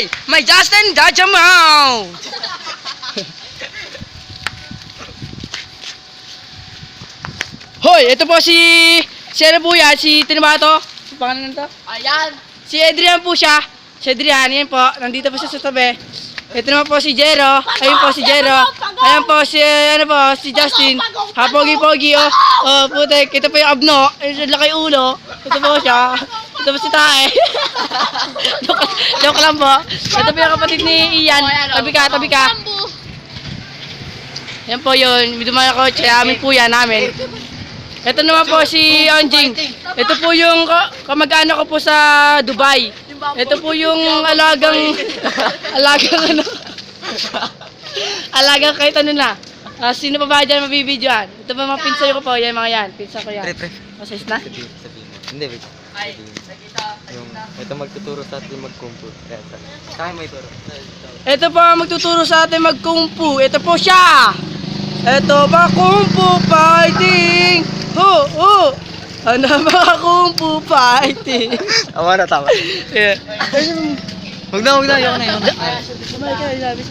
Hi! My Justin Dajamau! Hoy, ito po si ano po yan, si Tinabato. Pangalan nito? Ayan. Si Adrian po siya. Si Adrian, yan po. Nandito po siya sa tabi. Ito naman po si Jero. Ayun po si Jero. Ayan po si, ano po, si Justin. Hapogi-pogi, oh. Oh, putek. Ito po yung abno. Ayun, laki ulo. Ito po siya. Ito po si Tae. Joke lang po. Ito po yung kapatid ni Ian. Tabi ka, tabi ka. Yan po yun. Dumaan ako. Amin po yan, namin. Ito naman po si Anjing. Ito po yung kamag-anak ko po sa Dubai. Ito po yung alagang ano? Alagang kahit ano na. Sino pa ba dyan mabibidyoan? Ito pa mga pinsa ko po. Yan mga yan. Pinsa ko yan. Masayos na? Sabihin mo. Hindi, wait. Yung, ito magtuturo sa atin mag-kumpu. Kaya may turo. Ito po ang magtuturo sa atin mag-kung fu. Ito po siya! Ito ba kung fu fighting? Ho! Ho! Ano ba kung fu fighting? Tama na, tama. Yeah. Huwag na, huwag na. Yung na, yung na. Sabay ka, sabi.